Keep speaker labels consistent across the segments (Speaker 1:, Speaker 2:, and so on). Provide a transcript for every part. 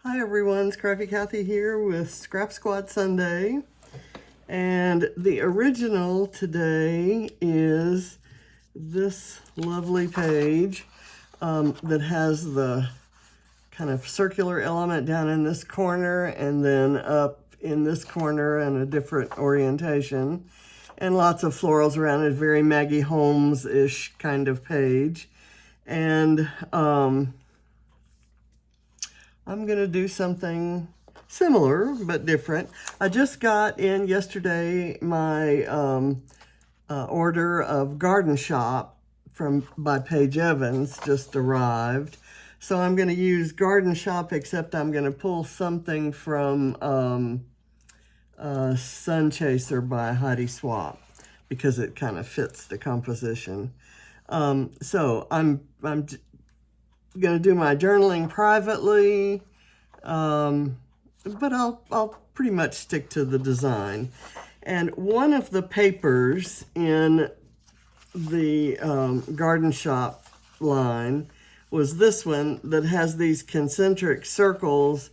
Speaker 1: Hi everyone, Scrappy Kathy here with Scrap Squad Sunday. And the original today is this lovely page that has the kind of circular element down in this corner and then up in this corner in a different orientation. And lots of florals around it, very Maggie Holmes-ish kind of page. And I'm going to do something similar but different. I just got in yesterday my order of Garden Shop by Paige Evans just arrived. So I'm going to use Garden Shop, except I'm going to pull something from Sun Chaser by Heidi Swapp because it kind of fits the composition. So I'm going to do my journaling privately, but I'll pretty much stick to the design. And one of the papers in the Garden Shop line was this one that has these concentric circles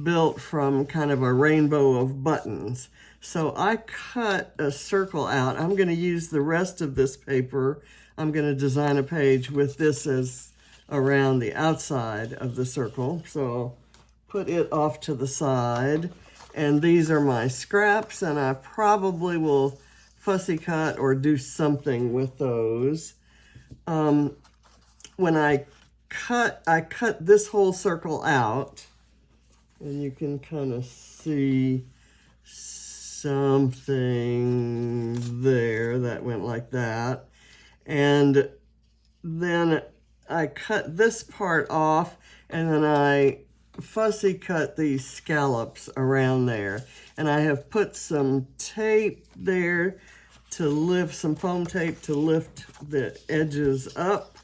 Speaker 1: built from kind of a rainbow of buttons. So I cut a circle out. I'm going to use the rest of this paper. I'm going to design a page with this as around the outside of the circle. So I'll put it off to the side. And these are my scraps, and I probably will fussy cut or do something with those. When I cut this whole circle out, and you can kind of see something there that went like that. And then I cut this part off, and then I fussy cut these scallops around there. And I have put some tape there to lift, some foam tape to lift the edges up.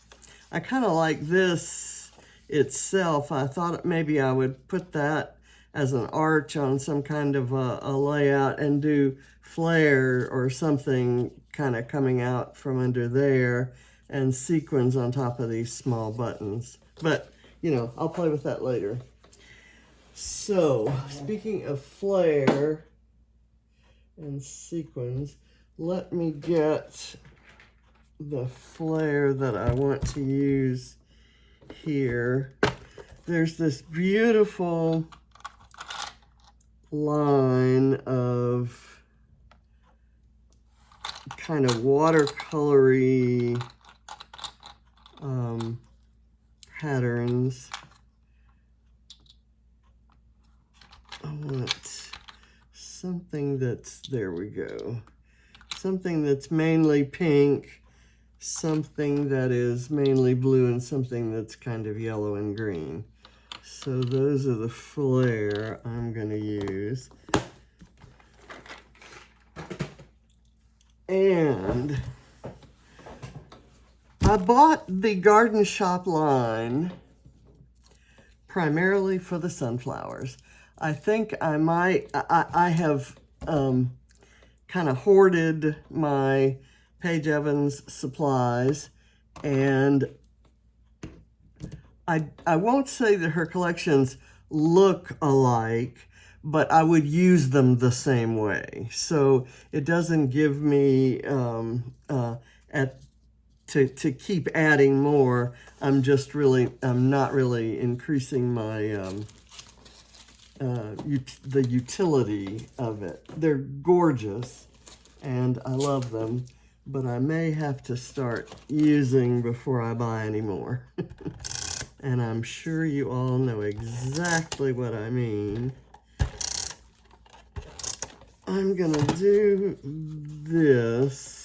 Speaker 1: I kind of like this itself. I thought maybe I would put that as an arch on some kind of a layout and do flare or something kind of coming out from under there and sequins on top of these small buttons. But, you know, I'll play with that later. So, speaking of flare and sequins, let me get the flare that I want to use here. There's this beautiful line of kind of watercolory patterns. I want something that's, there we go, something that's mainly pink, something that is mainly blue, and something that's kind of yellow and green. So those are the flare I'm going to use. And I bought the Garden Shop line primarily for the sunflowers. I think I might, I have kind of hoarded my Paige Evans supplies, and I won't say that her collections look alike, but I would use them the same way. So it doesn't give me, to keep adding more, I'm not really increasing my, the utility of it. They're gorgeous, and I love them, but I may have to start using before I buy any more. And I'm sure you all know exactly what I mean. I'm gonna do this.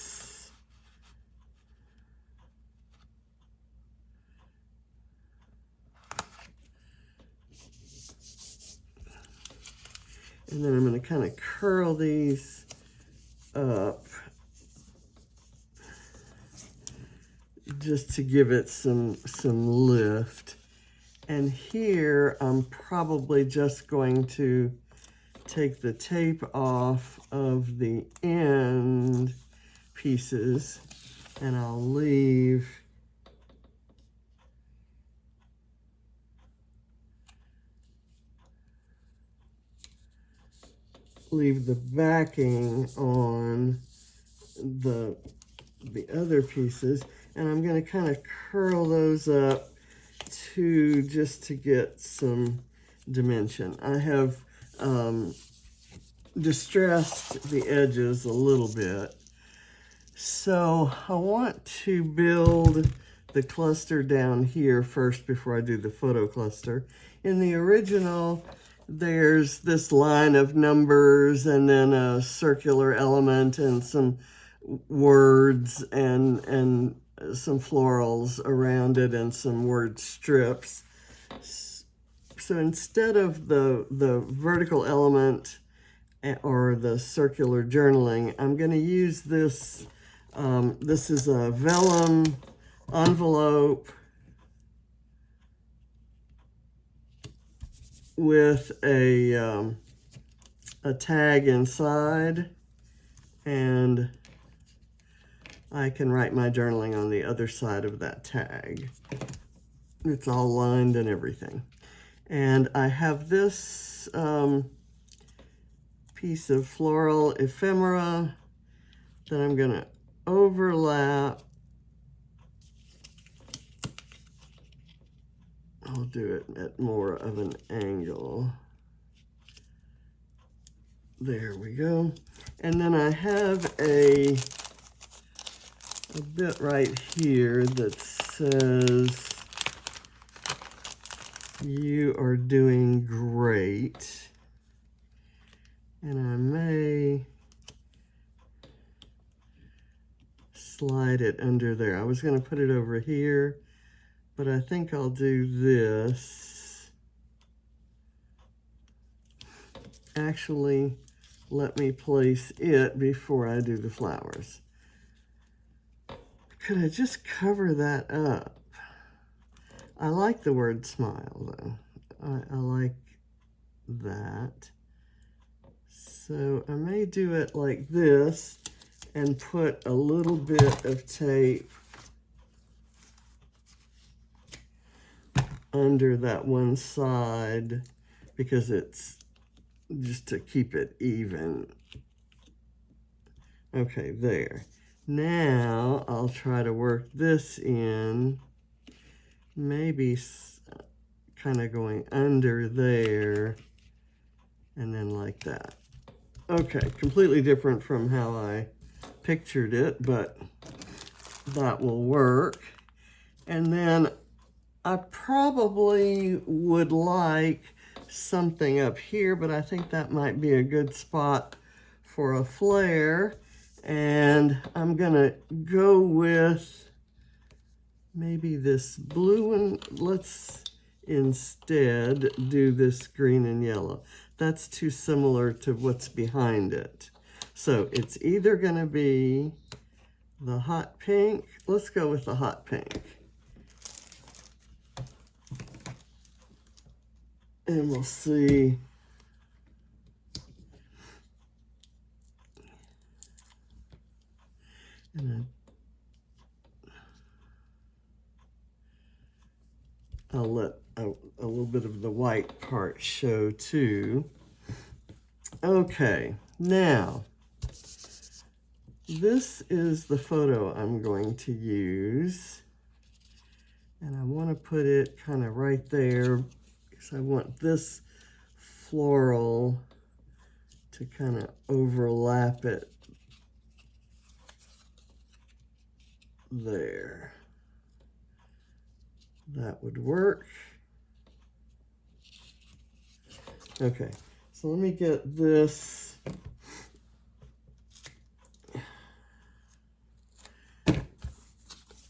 Speaker 1: And then I'm gonna kind of curl these up just to give it some lift. And here I'm probably just going to take the tape off of the end pieces, and I'll leave leave the backing on the other pieces, and I'm going to kind of curl those up too, just to get some dimension. I have distressed the edges a little bit. So I want to build the cluster down here first before I do the photo cluster. In the original, there's this line of numbers and then a circular element and some words and some florals around it and some word strips. So instead of the vertical element or the circular journaling, I'm going to use this. This is a vellum envelope with a tag inside, and I can write my journaling on the other side of that tag. It's all lined and everything. And I have this piece of floral ephemera that I'm going to overlap. I'll do it at more of an angle. There we go. And then I have a bit right here that says, "You are doing great." And I may slide it under there. I was going to put it over here, but I think I'll do this. Actually, let me place it before I do the flowers. Could I just cover that up? I like the word smile, though. I like that. So I may do it like this and put a little bit of tape under that one side because it's just to keep it even. Okay, there. Now I'll try to work this in, maybe kind of going under there and then like that. Okay, completely different from how I pictured it, but that will work. And then I probably would like something up here, but I think that might be a good spot for a flare. And I'm gonna go with maybe this blue one. Let's instead do this green and yellow. That's too similar to what's behind it. So it's either gonna be the hot pink. Let's go with the hot pink. And we'll see. And I'll let a little bit of the white part show too. Okay, now this is the photo I'm going to use. And I want to put it kind of right there because I want this floral to kind of overlap it there. That would work. Okay, so let me get this.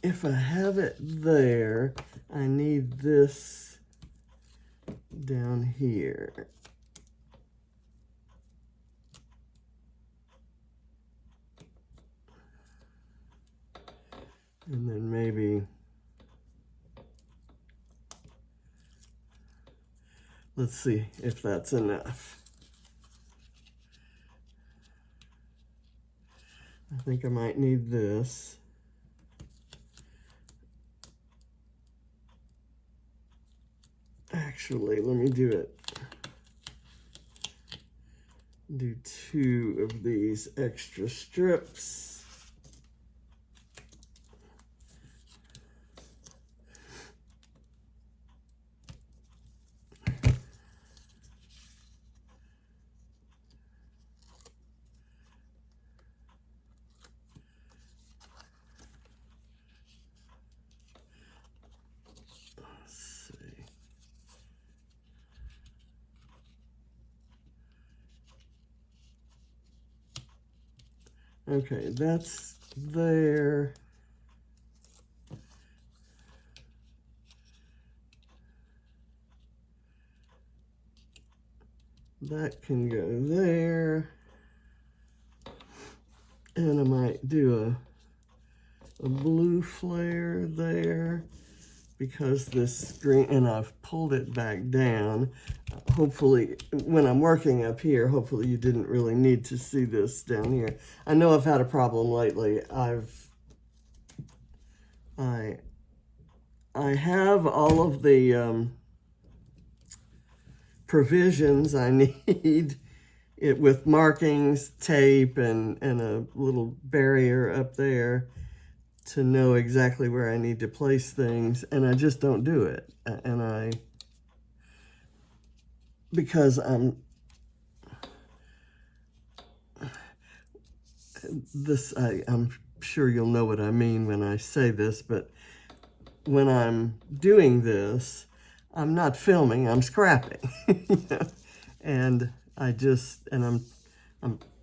Speaker 1: If I have it there, I need this down here. And then maybe, let's see if that's enough. I think I might need this. Actually, let me do it do 2 of these extra strips. Okay, that's there. That can go there. And I might do a blue flare there because this green, and I've pulled it back down. Hopefully, when I'm working up here, hopefully you didn't really need to see this down here. I know I've had a problem lately. I have all of the provisions I need it with markings, tape, and a little barrier up there to know exactly where I need to place things, and I just don't do it. And because I'm sure you'll know what I mean when I say this, but when I'm doing this, I'm not filming, I'm scrapping. You know? And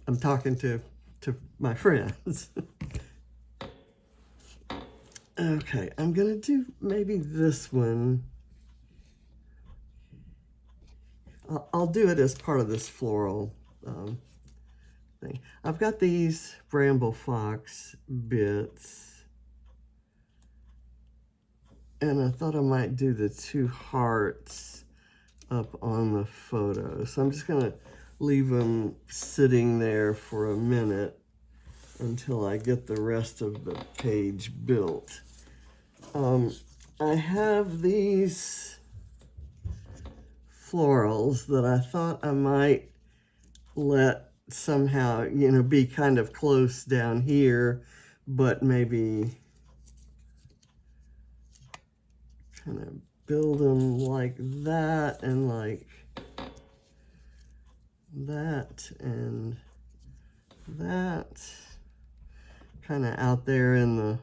Speaker 1: I'm talking to my friends. Okay, I'm gonna do maybe this one. I'll do it as part of this floral thing. I've got these Bramble Fox bits, and I thought I might do the 2 hearts up on the photo. So I'm just gonna leave them sitting there for a minute until I get the rest of the page built. I have these florals that I thought I might let somehow, you know, be kind of close down here, but maybe kind of build them like that and like that and that, kind of out there in the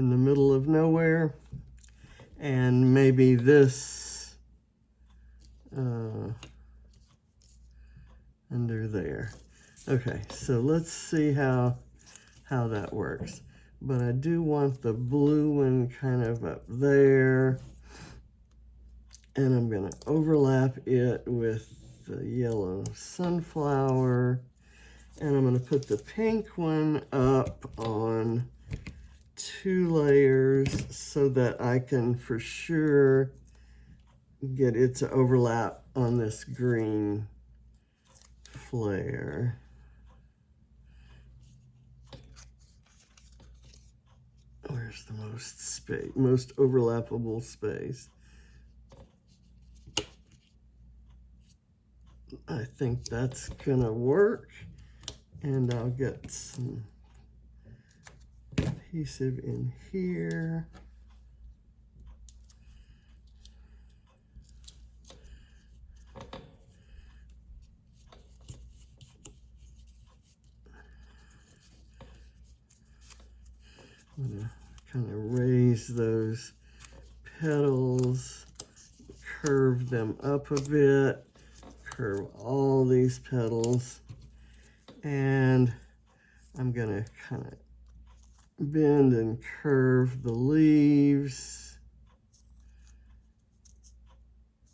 Speaker 1: middle of nowhere, and maybe this under there. Okay, so let's see how that works. But I do want the blue one kind of up there, and I'm going to overlap it with the yellow sunflower, and I'm going to put the pink one up on 2 layers so that I can for sure get it to overlap on this green flare. Where's the most overlappable space? I think that's gonna work, and I'll get some adhesive in here. I'm gonna kind of raise those petals, curve them up a bit, curve all these petals, and I'm gonna kind of bend and curve the leaves,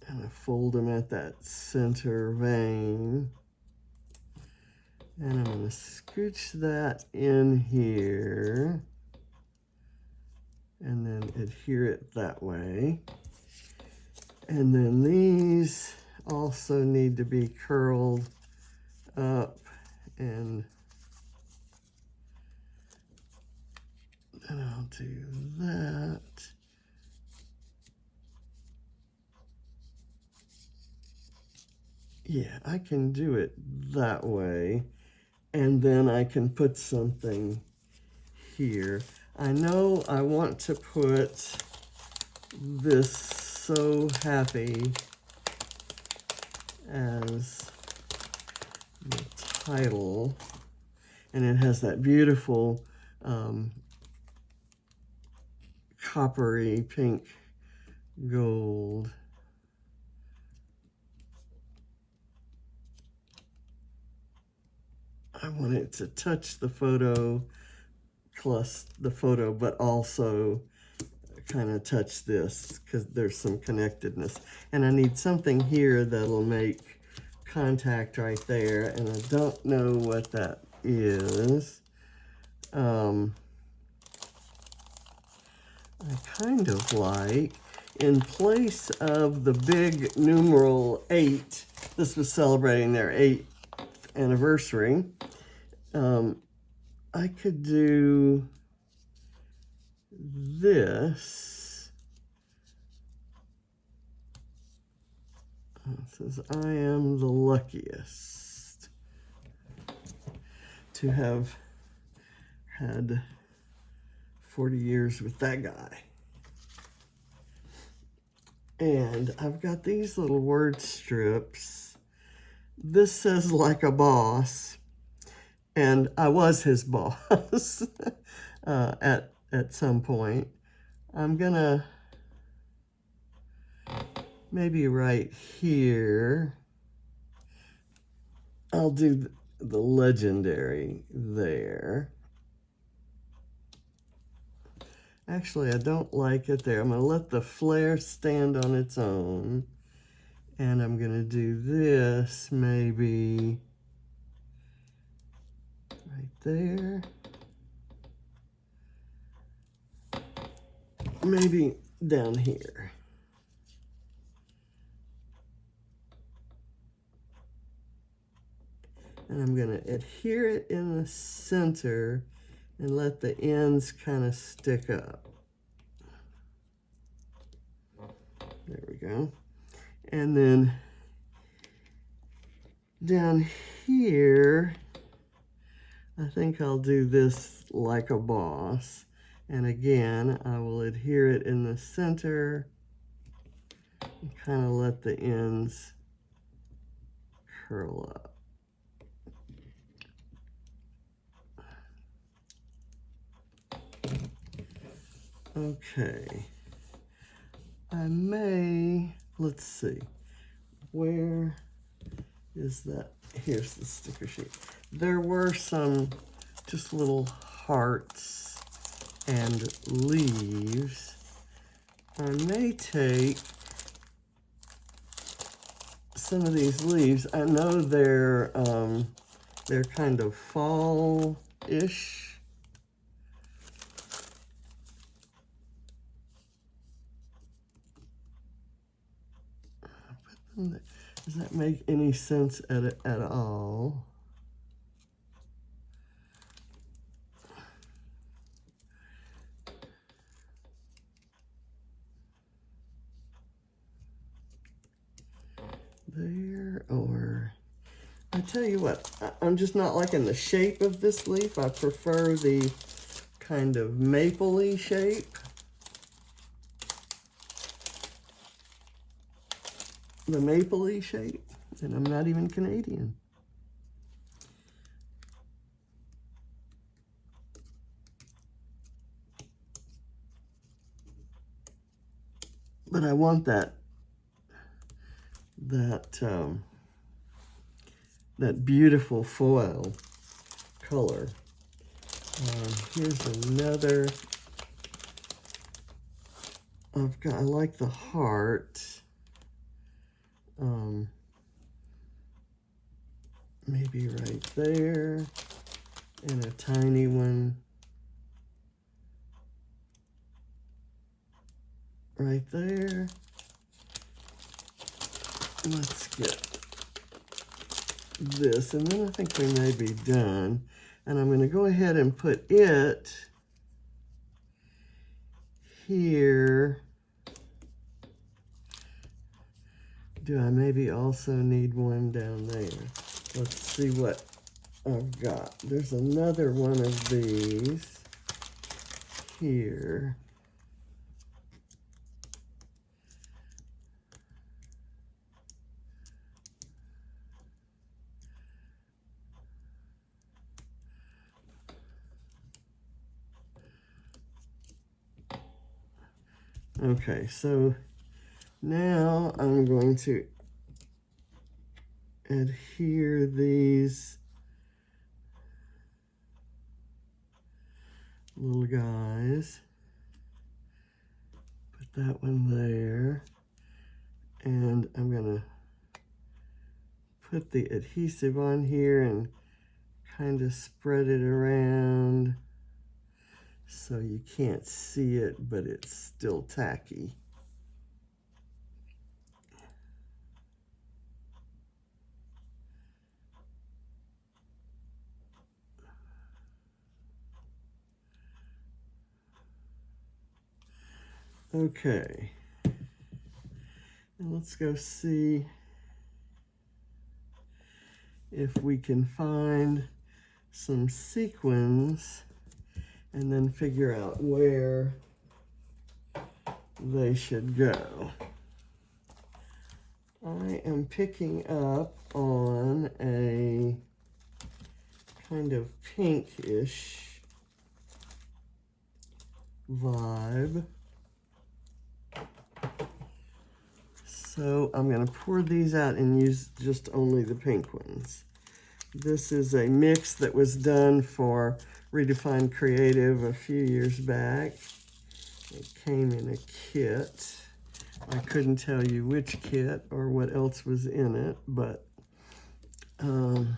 Speaker 1: and I fold them at that center vein, and I'm gonna scooch that in here and then adhere it that way. And then these also need to be curled up, and then I'll do that. Yeah, I can do it that way. And then I can put something here. I know I want to put this "So Happy" as the title. And it has that beautiful coppery pink gold. I want it to touch the photo, but also kind of touch this because there's some connectedness. And I need something here that'll make contact right there, and I don't know what that is. I kind of like, in place of the big numeral 8, this was celebrating their 8th anniversary, I could do this. It says, "I am the luckiest to have had 40 years with that guy." And I've got these little word strips. This says "like a boss," and I was his boss at some point. I'm gonna maybe right here, I'll do the legendary there. Actually, I don't like it there. I'm going to let the flare stand on its own. And I'm going to do this maybe right there. Maybe down here. And I'm going to adhere it in the center and let the ends kind of stick up. There we go. And then down here, I think I'll do this "like a boss." And again, I will adhere it in the center and kind of let the ends curl up. Okay, I may, let's see, where is that? Here's the sticker sheet. There were some just little hearts and leaves. I may take some of these leaves. I know they're kind of fall-ish. Does that make any sense at all? There, or I tell you what, I'm just not liking the shape of this leaf. I prefer the kind of mapley shape. The mapley shape, and I'm not even Canadian. But I want that beautiful foil color. Here's another. I like the heart. Maybe right there, and a tiny one right there. Let's get this, and then I think we may be done. And I'm going to go ahead and put it here do I maybe also need one down there? Let's see what I've got. There's another one of these here. Okay, so now I'm going to adhere these little guys. Put that one there. And I'm gonna put the adhesive on here and kind of spread it around so you can't see it, but it's still tacky. Okay, and let's go see if we can find some sequins and then figure out where they should go. I am picking up on a kind of pinkish vibe. So I'm going to pour these out and use just only the pink ones. This is a mix that was done for Redefined Creative a few years back. It came in a kit. I couldn't tell you which kit or what else was in it, but I'm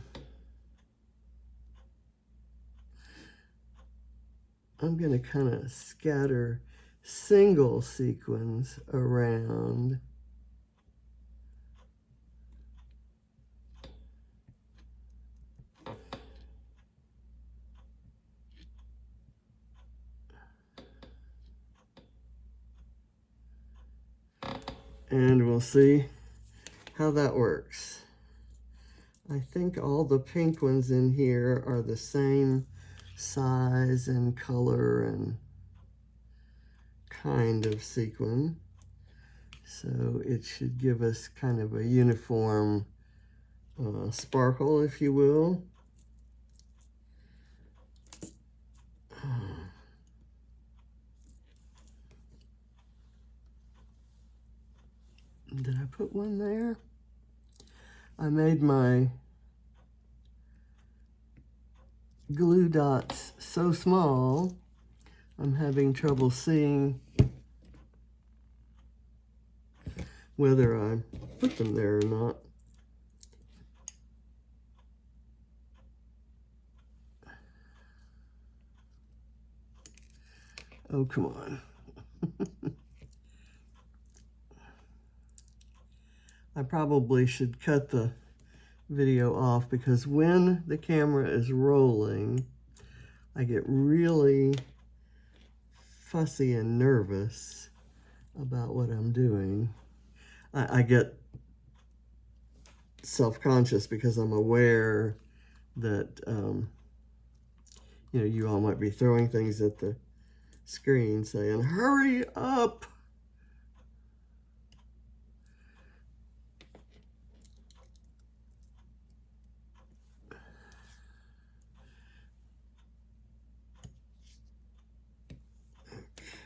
Speaker 1: going to kind of scatter single sequins around. And we'll see how that works. I think all the pink ones in here are the same size and color and kind of sequin. So it should give us kind of a uniform sparkle, if you will. Did I put one there? I made my glue dots so small, I'm having trouble seeing whether I put them there or not. Oh, come on. I probably should cut the video off because when the camera is rolling, I get really fussy and nervous about what I'm doing. I get self-conscious because I'm aware that, you know, you all might be throwing things at the screen saying, hurry up.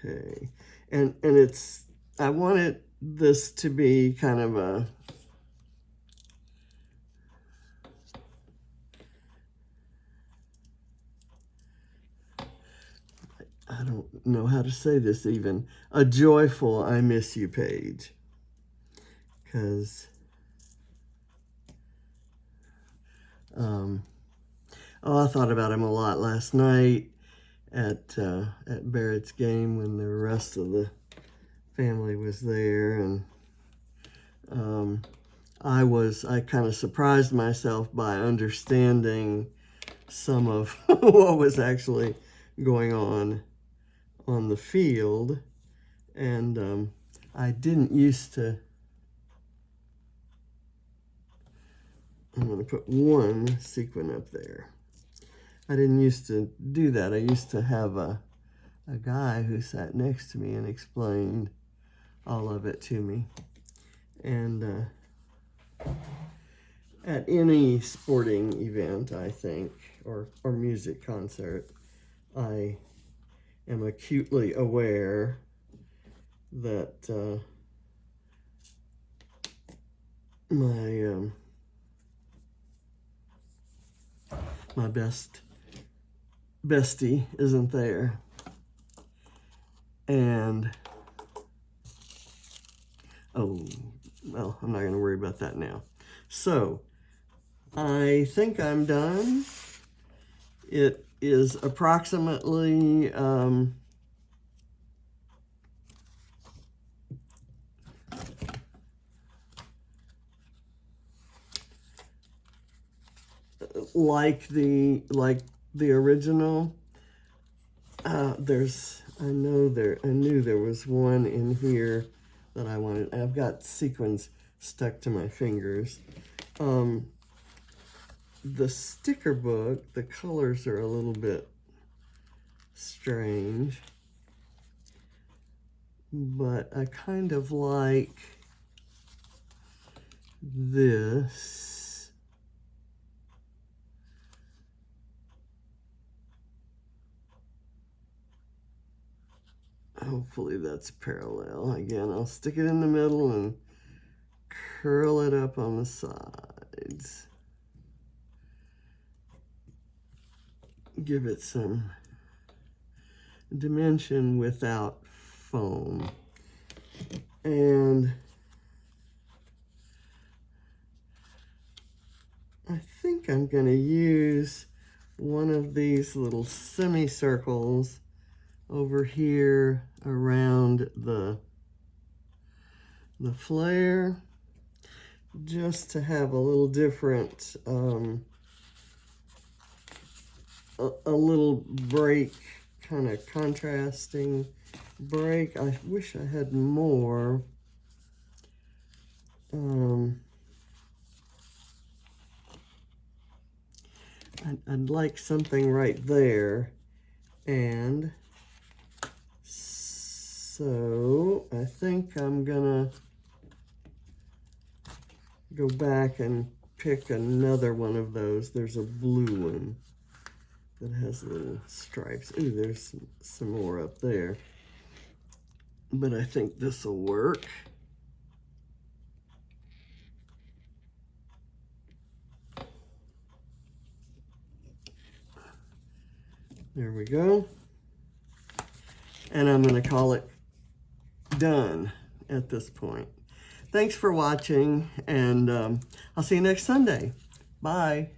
Speaker 1: Okay, and it's, I wanted this to be kind of a, I don't know how to say this even, a joyful I miss you page. Because, I thought about him a lot last night at Barrett's game when the rest of the family was there, and I kind of surprised myself by understanding some of what was actually going on the field, and I didn't used to I'm going to put one sequin up there. I didn't used to do that. I used to have a guy who sat next to me and explained all of it to me. And at any sporting event, I think, or music concert, I am acutely aware that my bestie isn't there. And oh, well, I'm not going to worry about that now. So I think I'm done. It is approximately like the original. I knew there was one in here that I wanted. I've got sequins stuck to my fingers. The sticker book, the colors are a little bit strange, but I kind of like this. Hopefully that's parallel. Again, I'll stick it in the middle and curl it up on the sides. Give it some dimension without foam. And I think I'm going to use one of these little semicircles over here around the flare, just to have a little different, a little break, kind of contrasting break. I wish I had more. I'd like something right there. And so I think I'm gonna go back and pick another one of those. There's a blue one that has little stripes. Ooh, there's some more up there. But I think this will work. There we go. And I'm going to call it done at this point. Thanks for watching, and I'll see you next Sunday. Bye.